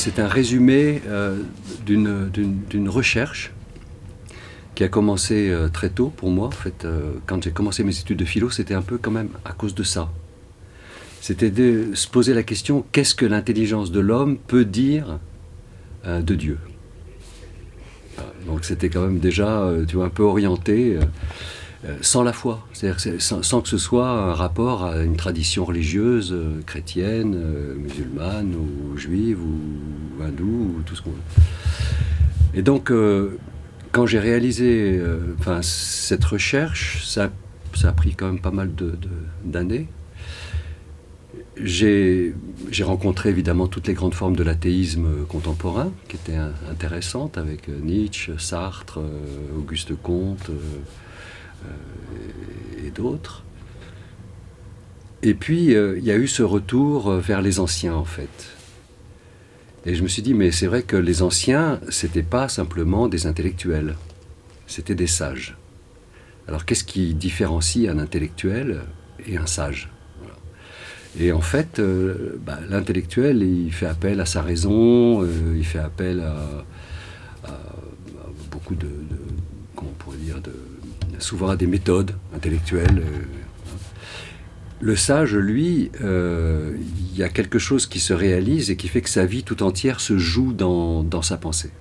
c'est un résumé d'une recherche qui a commencé très tôt pour moi. En fait, quand j'ai commencé mes études de philo, c'était un peu quand même à cause de ça. C'était de se poser la question, qu'est-ce que l'intelligence de l'homme peut dire de Dieu? Donc c'était quand même déjà, tu vois, un peu orienté, sans la foi, c'est-à-dire sans que ce soit un rapport à une tradition religieuse, chrétienne, musulmane, ou juive, ou hindoue, ou tout ce qu'on veut. Et donc, quand j'ai réalisé cette recherche, ça a pris quand même pas mal d'années. J'ai rencontré évidemment toutes les grandes formes de l'athéisme contemporain, qui étaient intéressantes, avec Nietzsche, Sartre, Auguste Comte et d'autres. Et puis, il y a eu ce retour vers les anciens, en fait. Et je me suis dit, mais c'est vrai que les anciens, c'était pas simplement des intellectuels, c'était des sages. Alors, qu'est-ce qui différencie un intellectuel et un sage ? Et en fait, l'intellectuel, il fait appel à sa raison, il fait appel à beaucoup comment on pourrait dire, souvent à des méthodes intellectuelles. Le sage, lui, il y a quelque chose qui se réalise et qui fait que sa vie tout entière se joue dans sa pensée.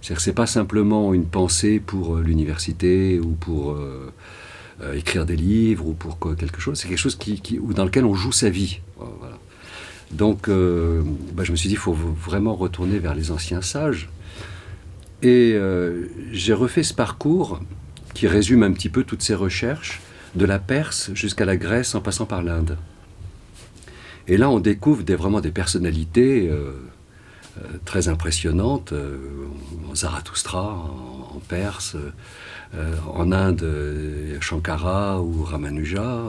C'est-à-dire que ce n'est pas simplement une pensée pour l'université ou pour écrire des livres ou pour quelque chose, c'est quelque chose dans lequel on joue sa vie. Voilà. Donc, je me suis dit, il faut vraiment retourner vers les anciens sages. Et j'ai refait ce parcours qui résume un petit peu toutes ces recherches, de la Perse jusqu'à la Grèce en passant par l'Inde. Et là, on découvre vraiment des personnalités très impressionnantes, Zarathustra en Perse, en Inde, Shankara ou Ramanuja.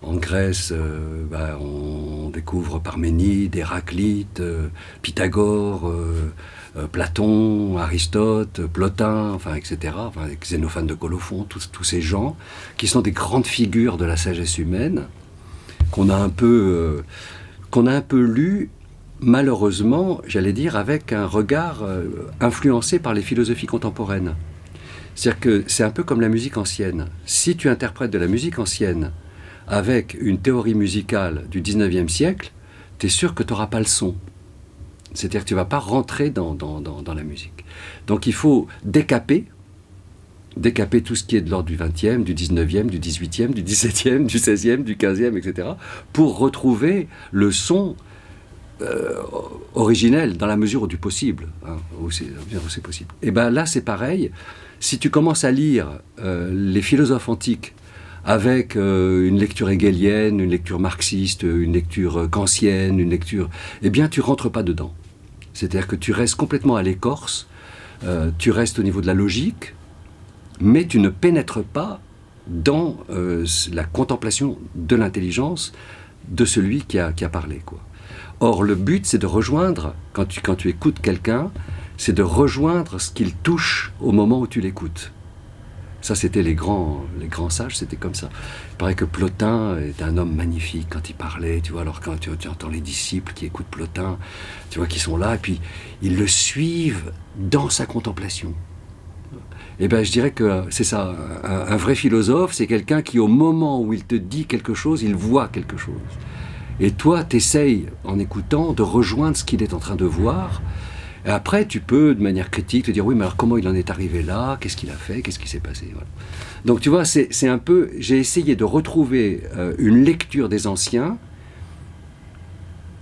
En Grèce, on découvre Parménide, Héraclite, Pythagore, Platon, Aristote, Plotin, etc., avec Xénophane de Colophon, tous ces gens qui sont des grandes figures de la sagesse humaine qu'on a un peu lu, malheureusement, j'allais dire, avec un regard influencé par les philosophies contemporaines. C'est-à-dire que c'est un peu comme la musique ancienne. Si tu interprètes de la musique ancienne avec une théorie musicale du 19e siècle, tu es sûr que tu n'auras pas le son. C'est-à-dire que tu ne vas pas rentrer dans la musique. Donc il faut décaper tout ce qui est de l'ordre du 20e, du 19e, du 18e, du 17e, du 16e, du 15e, etc., pour retrouver le son originel dans la mesure du possible, où c'est possible. Et bien là, c'est pareil. Si tu commences à lire les philosophes antiques avec une lecture hegelienne, une lecture marxiste, une lecture kantienne, eh bien, tu rentres pas dedans. C'est-à-dire que tu restes complètement à l'écorce, tu restes au niveau de la logique, mais tu ne pénètres pas dans la contemplation de l'intelligence de celui qui a parlé, quoi. Or, le but, c'est de rejoindre, quand tu écoutes quelqu'un, c'est de rejoindre ce qu'il touche au moment où tu l'écoutes. Ça, c'était les grands sages, c'était comme ça. Il paraît que Plotin est un homme magnifique quand il parlait, tu vois. Alors quand tu entends les disciples qui écoutent Plotin, tu vois, qui sont là, et puis ils le suivent dans sa contemplation. Eh bien, je dirais que c'est ça, un vrai philosophe, c'est quelqu'un qui, au moment où il te dit quelque chose, il voit quelque chose. Et toi, t'essayes, en écoutant, de rejoindre ce qu'il est en train de voir. Et après, tu peux, de manière critique, te dire, oui, mais alors comment il en est arrivé là? Qu'est-ce qu'il a fait? Qu'est-ce qui s'est passé? Voilà. Donc, tu vois, c'est un peu... J'ai essayé de retrouver une lecture des anciens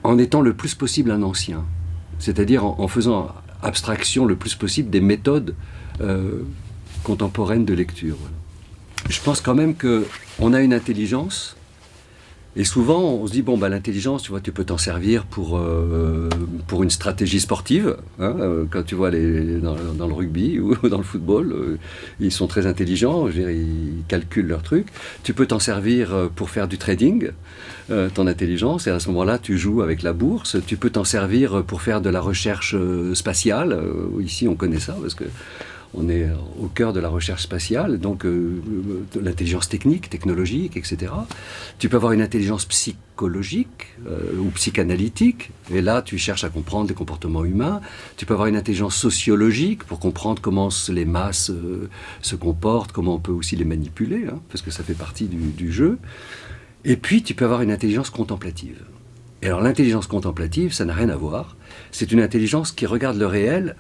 en étant le plus possible un ancien. C'est-à-dire en faisant abstraction le plus possible des méthodes contemporaines de lecture. Voilà. Je pense quand même qu'on a une intelligence. Et souvent, on se dit, l'intelligence, tu vois, tu peux t'en servir pour une stratégie sportive. Quand tu vois dans le rugby ou dans le football, ils sont très intelligents, je veux dire, ils calculent leurs trucs. Tu peux t'en servir pour faire du trading, ton intelligence, et à ce moment-là, tu joues avec la bourse. Tu peux t'en servir pour faire de la recherche spatiale. Ici, on connaît ça, parce que on est au cœur de la recherche spatiale, donc de l'intelligence technique, technologique, etc. Tu peux avoir une intelligence psychologique ou psychanalytique, et là tu cherches à comprendre les comportements humains. Tu peux avoir une intelligence sociologique pour comprendre comment les masses se comportent, comment on peut aussi les manipuler, hein, parce que ça fait partie du jeu. Et puis tu peux avoir une intelligence contemplative. Et alors l'intelligence contemplative, ça n'a rien à voir. C'est une intelligence qui regarde le réel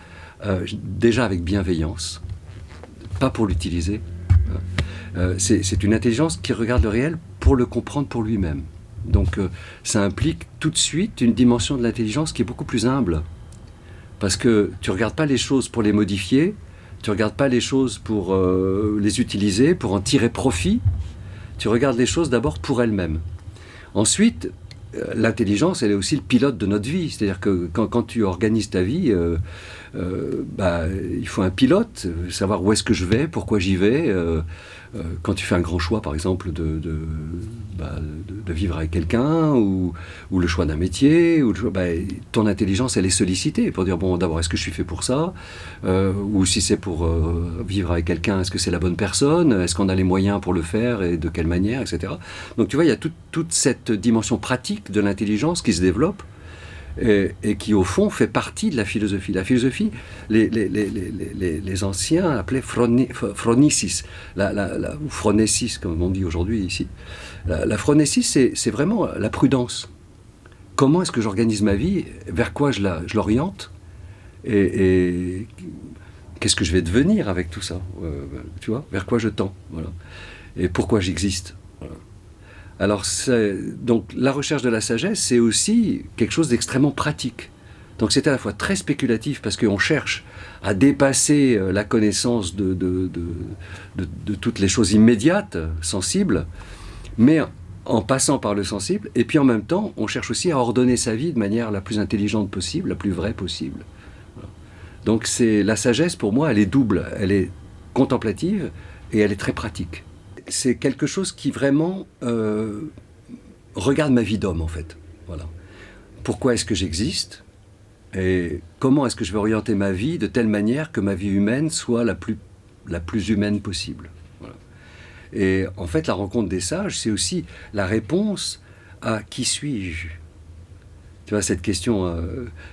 déjà avec bienveillance, pas pour l'utiliser. C'est une intelligence qui regarde le réel pour le comprendre pour lui-même. Donc ça implique tout de suite une dimension de l'intelligence qui est beaucoup plus humble. Parce que tu ne regardes pas les choses pour les modifier, tu ne regardes pas les choses pour les utiliser, pour en tirer profit. Tu regardes les choses d'abord pour elles-mêmes. Ensuite, l'intelligence, elle est aussi le pilote de notre vie. C'est-à-dire que quand tu organises ta vie, il faut un pilote, savoir où est-ce que je vais, pourquoi j'y vais. Quand tu fais un grand choix, par exemple, de vivre avec quelqu'un, ou le choix d'un métier, ton intelligence, elle est sollicitée pour dire, bon, d'abord, est-ce que je suis fait pour ça, ou si c'est pour vivre avec quelqu'un, est-ce que c'est la bonne personne, est-ce qu'on a les moyens pour le faire, et de quelle manière, etc. Donc, tu vois, il y a toute cette dimension pratique de l'intelligence qui se développe, et qui, au fond, fait partie de la philosophie. La philosophie, les anciens appelaient phronesis, ou phronesis, comme on dit aujourd'hui ici. La phronesis, c'est vraiment la prudence. Comment est-ce que j'organise ma vie? Vers quoi je l'oriente? Et qu'est-ce que je vais devenir avec tout ça? Tu vois, vers quoi je tends? Voilà. Et pourquoi j'existe? Voilà. Alors, donc, la recherche de la sagesse, c'est aussi quelque chose d'extrêmement pratique. Donc, c'est à la fois très spéculatif, parce qu'on cherche à dépasser la connaissance de toutes les choses immédiates, sensibles, mais en passant par le sensible, et puis en même temps, on cherche aussi à ordonner sa vie de manière la plus intelligente possible, la plus vraie possible. Voilà. Donc, la sagesse, pour moi, elle est double. Elle est contemplative et elle est très pratique. C'est quelque chose qui vraiment regarde ma vie d'homme, en fait. Voilà. Pourquoi est-ce que j'existe? Et comment est-ce que je vais orienter ma vie de telle manière que ma vie humaine soit la plus humaine possible? Voilà. Et en fait, la rencontre des sages, c'est aussi la réponse à qui suis-je? Tu vois, cette question,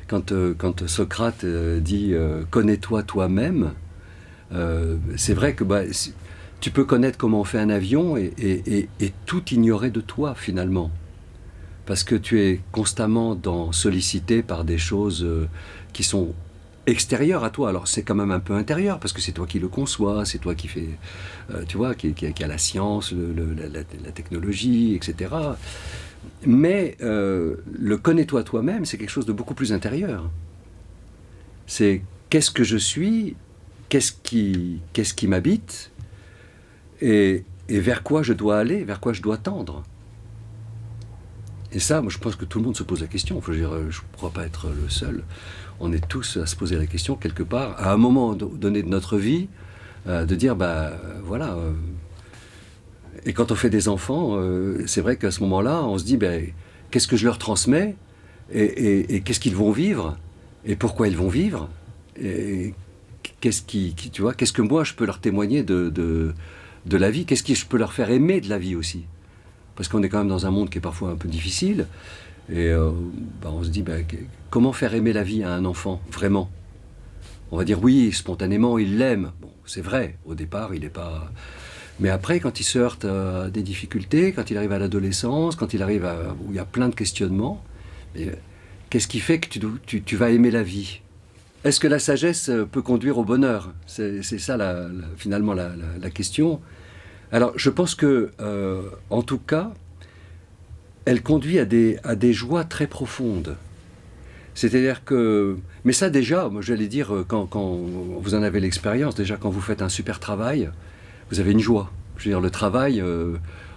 quand Socrate dit « connais-toi toi-même », c'est vrai que tu peux connaître comment on fait un avion et tout ignorer de toi, finalement. Parce que tu es constamment sollicité par des choses qui sont extérieures à toi. Alors c'est quand même un peu intérieur, parce que c'est toi qui le conçois, c'est toi qui fais, tu vois, qui a la science, la technologie, etc. Mais le connais-toi toi-même, c'est quelque chose de beaucoup plus intérieur. C'est qu'est-ce que je suis, qu'est-ce qui m'habite, et vers quoi je dois aller, vers quoi je dois tendre. Et ça, moi, je pense que tout le monde se pose la question. Enfin, je ne crois pas être le seul. On est tous à se poser la question, quelque part, à un moment donné de notre vie, de dire, voilà. Et quand on fait des enfants, c'est vrai qu'à ce moment-là, on se dit, qu'est-ce que je leur transmets, et qu'est-ce qu'ils vont vivre, et pourquoi ils vont vivre, et tu vois, qu'est-ce que moi, je peux leur témoigner de la vie, qu'est-ce que je peux leur faire aimer de la vie aussi. Parce qu'on est quand même dans un monde qui est parfois un peu difficile. Et on se dit, comment faire aimer la vie à un enfant, vraiment? On va dire oui, spontanément, il l'aime. Bon, c'est vrai, au départ, il n'est pas... Mais après, quand il se heurte à des difficultés, quand il arrive à l'adolescence, quand il arrive où il y a plein de questionnements, qu'est-ce qui fait que tu vas aimer la vie? Est-ce que la sagesse peut conduire au bonheur? C'est ça, finalement, la question. Alors, je pense que, en tout cas, elle conduit à des joies très profondes. C'est-à-dire que... Mais ça, déjà, moi, j'allais dire, quand vous en avez l'expérience, déjà, quand vous faites un super travail, vous avez une joie. Je veux dire, le travail,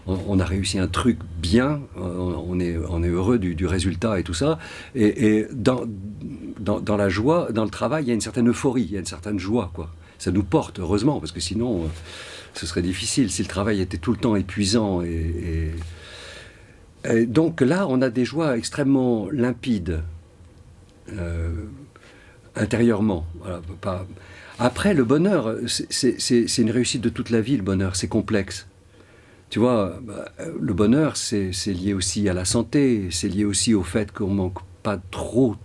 on a réussi un truc bien, on est heureux du résultat et tout ça. Et dans la joie, dans le travail, il y a une certaine euphorie, il y a une certaine joie, quoi. Ça nous porte, heureusement, parce que sinon... ce serait difficile si le travail était tout le temps épuisant. Et donc là, on a des joies extrêmement limpides, intérieurement. Voilà, Après, le bonheur, c'est une réussite de toute la vie, le bonheur, c'est complexe. Tu vois, le bonheur, c'est lié aussi à la santé, c'est lié aussi au fait qu'on manque pas trop.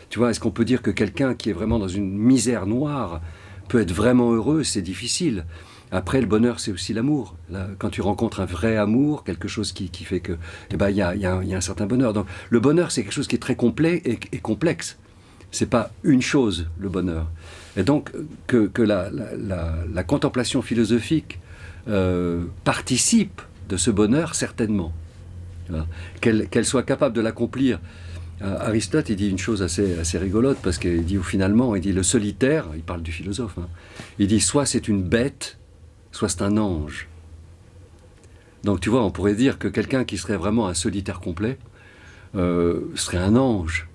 Tu vois, est-ce qu'on peut dire que quelqu'un qui est vraiment dans une misère noire peut être vraiment heureux? C'est difficile. Après, le bonheur, c'est aussi l'amour. Là, quand tu rencontres un vrai amour, quelque chose qui fait que, eh ben, il y a un certain bonheur. Donc, le bonheur, c'est quelque chose qui est très complet et complexe. C'est pas une chose, le bonheur. Et donc, que la contemplation philosophique participe de ce bonheur, certainement. Voilà. Qu'elle soit capable de l'accomplir. Aristote, il dit une chose assez rigolote, parce qu'il dit finalement, il dit le solitaire, il parle du philosophe, hein, il dit soit c'est une bête, soit c'est un ange. Donc tu vois, on pourrait dire que quelqu'un qui serait vraiment un solitaire complet serait un ange.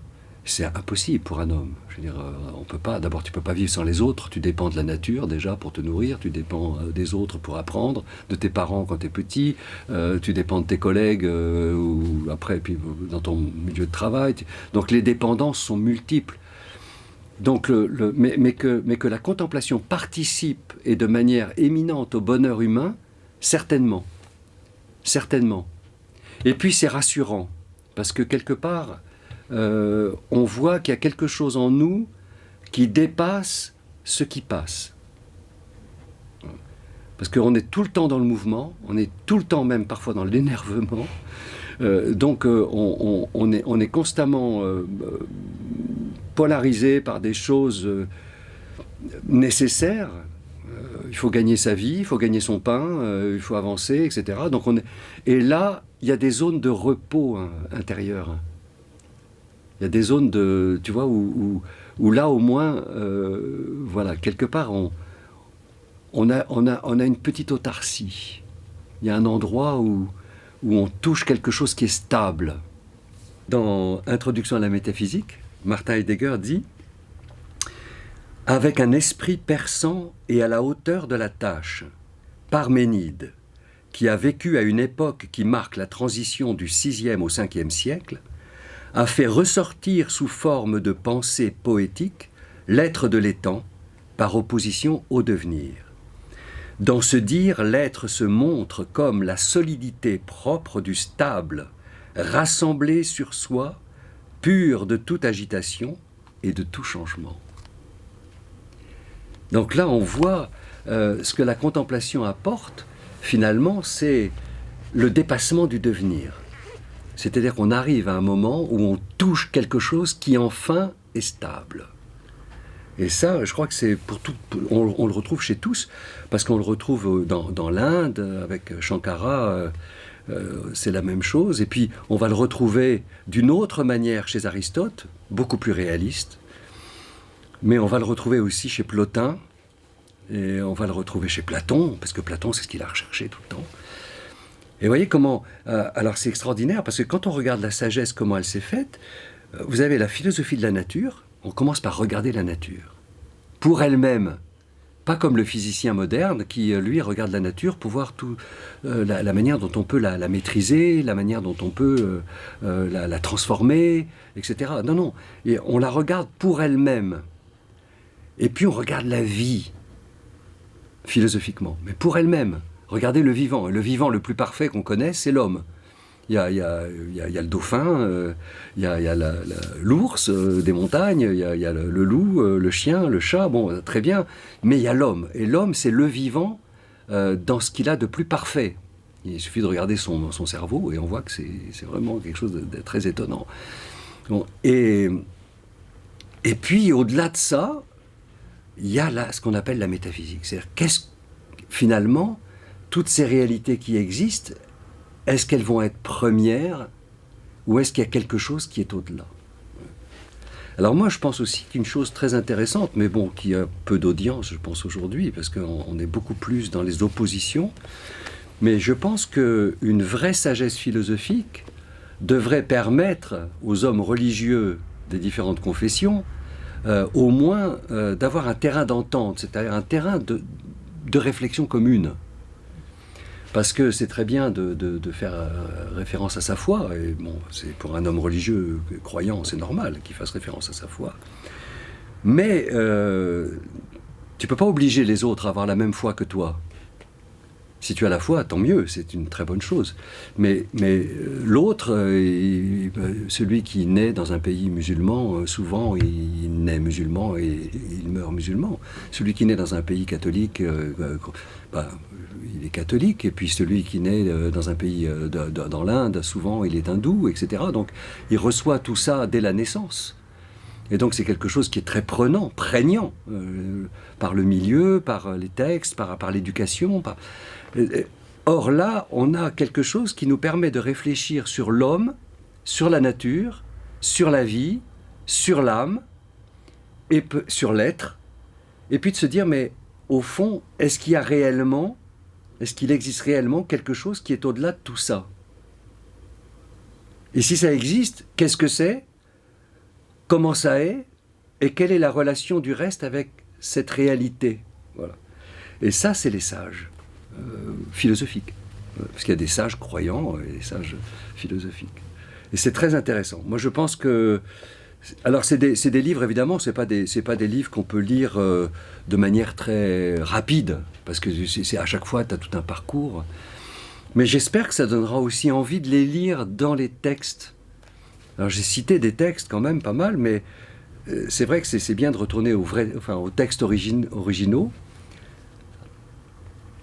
C'est impossible pour un homme. Je veux dire, on peut pas. D'abord, tu peux pas vivre sans les autres. Tu dépends de la nature déjà pour te nourrir. Tu dépends des autres pour apprendre, de tes parents quand tu es petit. Tu dépends de tes collègues ou après, puis dans ton milieu de travail. Donc les dépendances sont multiples. Donc, mais que la contemplation participe et de manière éminente au bonheur humain, certainement, certainement. Et puis c'est rassurant parce que quelque part. On voit qu'il y a quelque chose en nous qui dépasse ce qui passe. Parce qu'on est tout le temps dans le mouvement, on est tout le temps même parfois dans l'énervement, donc on est constamment polarisé par des choses nécessaires. Il faut gagner sa vie, il faut gagner son pain, il faut avancer, etc. Donc et là, il y a des zones de repos intérieur. Il y a des zones de, tu vois, où là au moins, voilà, quelque part, on a une petite autarcie. Il y a un endroit où on touche quelque chose qui est stable. Dans Introduction à la métaphysique, Martin Heidegger dit « Avec un esprit perçant et à la hauteur de la tâche, Parménide, qui a vécu à une époque qui marque la transition du 6e au 5e siècle, a fait ressortir sous forme de pensée poétique l'être de l'étang par opposition au devenir. Dans ce dire, l'être se montre comme la solidité propre du stable, rassemblée sur soi, pure de toute agitation et de tout changement. » Donc là, on voit ce que la contemplation apporte, finalement, c'est le dépassement du devenir. C'est-à-dire qu'on arrive à un moment où on touche quelque chose qui enfin est stable. Et ça, je crois que c'est pour tout. On le retrouve chez tous, parce qu'on le retrouve dans l'Inde, avec Shankara, c'est la même chose. Et puis, on va le retrouver d'une autre manière chez Aristote, beaucoup plus réaliste. Mais on va le retrouver aussi chez Plotin, et on va le retrouver chez Platon, parce que Platon, c'est ce qu'il a recherché tout le temps. Et vous voyez comment... alors c'est extraordinaire, parce que quand on regarde la sagesse, comment elle s'est faite, vous avez la philosophie de la nature, on commence par regarder la nature. Pour elle-même, pas comme le physicien moderne, qui, lui, regarde la nature pour voir la manière dont on peut la maîtriser, la manière dont on peut la transformer, etc. Non, non, et on la regarde pour elle-même. Et puis on regarde la vie, philosophiquement, mais pour elle-même. Regardez le vivant. Et le vivant le plus parfait qu'on connaisse, c'est l'homme. Il y a le dauphin, il y a l'ours des montagnes, il y a le loup, le chien, le chat, bon, très bien. Mais il y a l'homme. Et l'homme, c'est le vivant dans ce qu'il a de plus parfait. Il suffit de regarder son cerveau et on voit que c'est vraiment quelque chose de très étonnant. Bon, et puis, au-delà de ça, il y a là ce qu'on appelle la métaphysique. C'est-à-dire, finalement, toutes ces réalités qui existent, est-ce qu'elles vont être premières ou est-ce qu'il y a quelque chose qui est au-delà? Alors moi, je pense aussi qu'une chose très intéressante, mais bon, qui a peu d'audience, je pense, aujourd'hui, parce qu'on est beaucoup plus dans les oppositions, mais je pense qu'une vraie sagesse philosophique devrait permettre aux hommes religieux des différentes confessions, au moins d'avoir un terrain d'entente, c'est-à-dire un terrain de réflexion commune. Parce que c'est très bien de faire référence à sa foi, et bon, c'est pour un homme religieux croyant, c'est normal qu'il fasse référence à sa foi. Mais Tu ne peux pas obliger les autres à avoir la même foi que toi. Si tu as la foi, tant mieux, c'est une très bonne chose. Mais l'autre, celui qui naît dans un pays musulman, souvent il naît musulman et il meurt musulman. Celui qui naît dans un pays catholique, il est catholique. Et puis celui qui naît dans un pays dans l'Inde, souvent il est hindou, etc. Donc il reçoit tout ça dès la naissance. Et donc c'est quelque chose qui est très prégnant, par le milieu, par les textes, par l'éducation. Or là, on a quelque chose qui nous permet de réfléchir sur l'homme, sur la nature, sur la vie, sur l'âme, et sur l'être, et puis de se dire, mais au fond, est-ce qu'il existe réellement quelque chose qui est au-delà de tout ça? Et si ça existe, qu'est-ce que c'est? Comment ça est? Et quelle est la relation du reste avec cette réalité? Voilà. Et ça, c'est les sages philosophiques. Parce qu'il y a des sages croyants et des sages philosophiques. Et c'est très intéressant. Moi, je pense que... Alors, c'est des livres, évidemment, c'est pas des livres qu'on peut lire de manière très rapide, parce que à chaque fois, tu as tout un parcours. Mais j'espère que ça donnera aussi envie de les lire dans les textes. Alors, j'ai cité des textes quand même pas mal, mais c'est vrai que c'est bien de retourner aux textes originaux,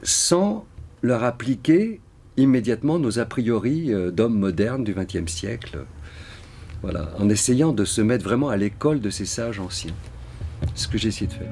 sans leur appliquer immédiatement nos a priori d'hommes modernes du XXe siècle. Voilà, en essayant de se mettre vraiment à l'école de ces sages anciens. C'est ce que j'ai essayé de faire.